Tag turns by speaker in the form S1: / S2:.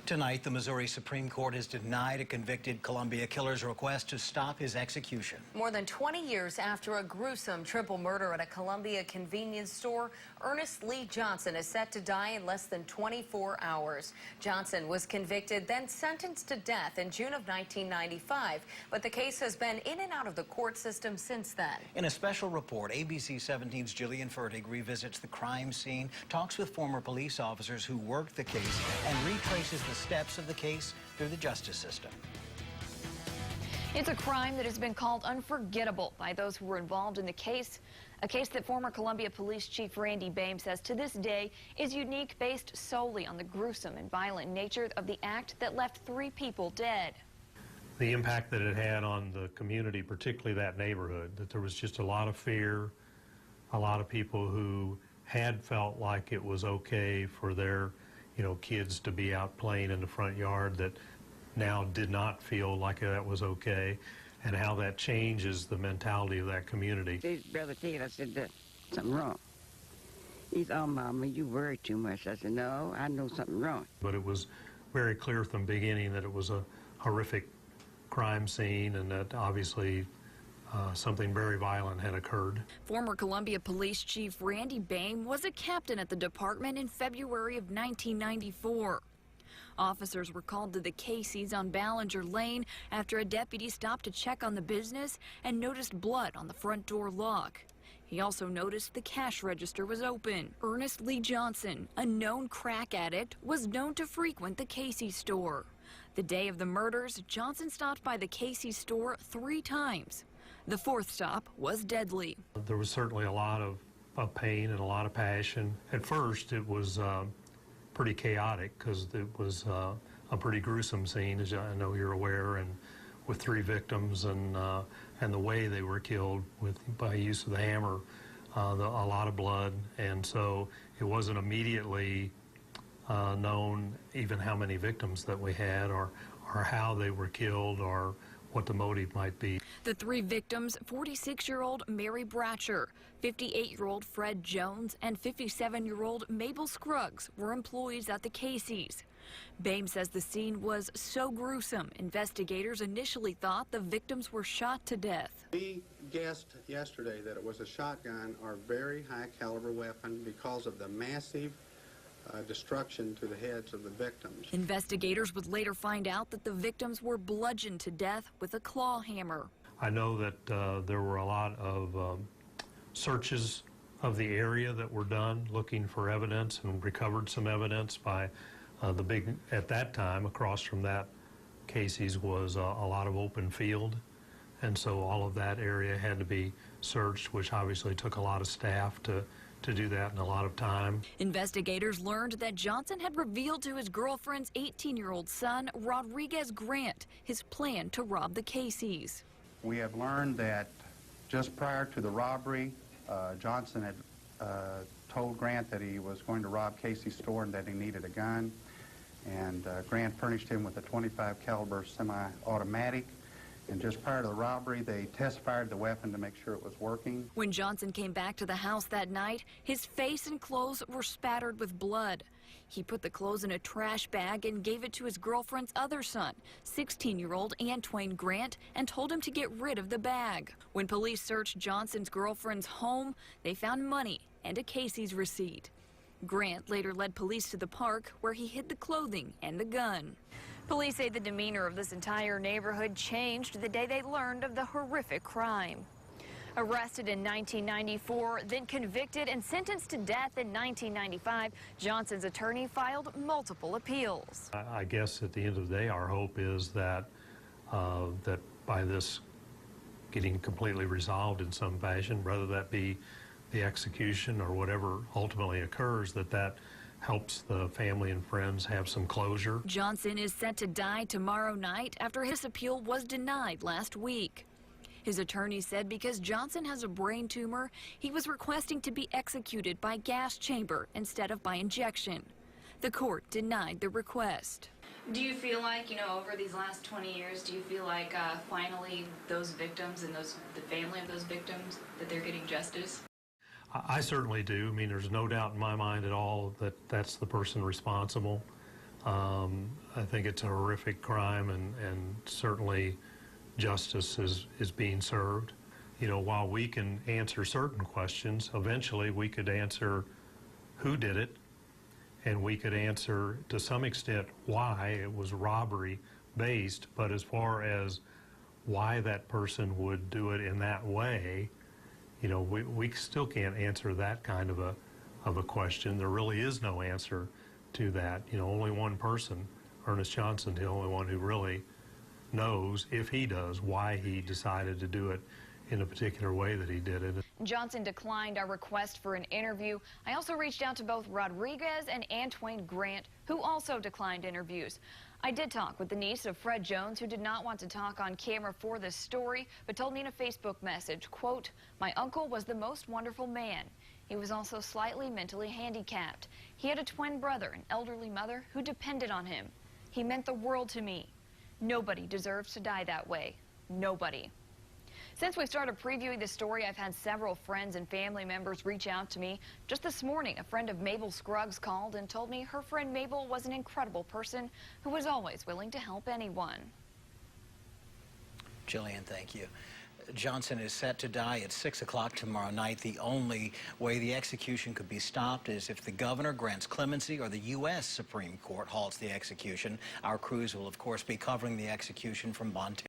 S1: Tonight, the Missouri Supreme Court has denied a convicted Columbia killer's request to stop his execution.
S2: More than 20 years after a gruesome triple murder at a Columbia convenience store, Ernest Lee Johnson is set to die in less than 24 hours. Johnson was convicted, then sentenced to death in June of 1995, but the case has been in and out of the court system since then.
S1: In a special report, ABC 17's Jillian Fertig revisits the crime scene, talks with former police officers who worked the case, and retraces the steps of the case through the justice system.
S3: It's a crime that has been called unforgettable by those who were involved in the case. A case that former Columbia Police Chief Randy Boehm says to this day is unique, based solely on the gruesome and violent nature of the act that left 3 people dead.
S4: The impact that it had on the community, particularly that neighborhood, that there was just a lot of fear, a lot of people who had felt like it was okay for their kids to be out playing in the front yard that now did not feel like that was okay, and how that changes the mentality of that community.
S5: His brother Ted, I said, "There's something wrong." He's, "Oh, Mama, you worry too much." I said, "No, I know something wrong."
S4: But it was very clear from the beginning that it was a horrific crime scene, and that obviously something very violent had occurred.
S3: Former Columbia Police Chief Randy Boehm was a captain at the department in February of 1994. Officers were called to the Casey's on Ballinger Lane after a deputy stopped to check on the business and noticed blood on the front door lock. He also noticed the cash register was open. Ernest Lee Johnson, a known crack addict, was known to frequent the Casey's store. The day of the murders, Johnson stopped by the Casey's store 3 times. The 4th stop was deadly.
S4: There was certainly a lot of pain and a lot of passion. At first, it was pretty chaotic because it was a pretty gruesome scene, as I know you're aware, and with 3 victims and the way they were killed by use of the hammer, a lot of blood, and so it wasn't immediately known even how many victims that we had or how they were killed or what the motive might be.
S3: The 3 victims, 46-year-old Mary Bratcher, 58-year-old Fred Jones, and 57-year-old Mabel Scruggs, were employees at the Casey's. Boehm says the scene was so gruesome, investigators initially thought the victims were shot to death.
S6: We guessed yesterday that it was a shotgun or very high caliber weapon because of the massive destruction to the heads of the victims.
S3: Investigators would later find out that the victims were bludgeoned to death with a claw hammer.
S4: I know that there were a lot of searches of the area that were done looking for evidence, and recovered some evidence by at that time, across from that Casey's was a lot of open field. And so all of that area had to be searched, which obviously took a lot of staff to do that and a lot of time.
S3: Investigators learned that Johnson had revealed to his girlfriend's 18-year-old son, Rodriguez Grant, his plan to rob the Casey's.
S6: We have learned that just prior to the robbery, Johnson had told Grant that he was going to rob Casey's store and that he needed a gun. And Grant furnished him with a .25 caliber semi-automatic. And just prior to the robbery, they test-fired the weapon to make sure it was working.
S3: When Johnson came back to the house that night, his face and clothes were spattered with blood. He put the clothes in a trash bag and gave it to his girlfriend's other son, 16-year-old Antwain Grant, and told him to get rid of the bag. When police searched Johnson's girlfriend's home, they found money and a Casey's receipt. Grant later led police to the park where he hid the clothing and the gun. Police say the demeanor of this entire neighborhood changed the day they learned of the horrific crime. Arrested in 1994, then convicted and sentenced to death in 1995, Johnson's attorney filed multiple appeals.
S4: I guess at the end of the day, our hope is that that by this getting completely resolved in some fashion, whether that be the execution or whatever ultimately occurs, that helps the family and friends have some closure.
S3: Johnson is set to die tomorrow night after his appeal was denied last week. His attorney said because Johnson has a brain tumor, he was requesting to be executed by gas chamber instead of by injection. The court denied the request.
S7: Do you feel like, over these last 20 years, do you feel like finally those victims and the family of those victims, that they're getting justice?
S4: I certainly do. I mean, there's no doubt in my mind at all that that's the person responsible. I think it's a horrific crime, and certainly justice is being served. You know, while we can answer certain questions, eventually we could answer who did it, and we could answer to some extent why it was robbery based, but as far as why that person would do it in that way, you know, we still can't answer that kind of a question. There really is no answer to that. You know, only one person, Ernest Johnson, the only one who really knows, if he does, why he decided to do it in a particular way that he did it.
S3: Johnson declined our request for an interview. I also reached out to both Rodriguez and Antwain Grant, who also declined interviews. I did talk with the niece of Fred Jones, who did not want to talk on camera for this story, but told me in a Facebook message, quote, "My uncle was the most wonderful man. He was also slightly mentally handicapped. He had a twin brother, an elderly mother, who depended on him. He meant the world to me. Nobody deserves to die that way. Nobody." Since we started previewing this story, I've had several friends and family members reach out to me. Just this morning, a friend of Mabel Scruggs called and told me her friend Mabel was an incredible person who was always willing to help anyone.
S1: Jillian, thank you. Johnson is set to die at 6 o'clock tomorrow night. The only way the execution could be stopped is if the governor grants clemency or the U.S. Supreme Court halts the execution. Our crews will, of course, be covering the execution from Montana.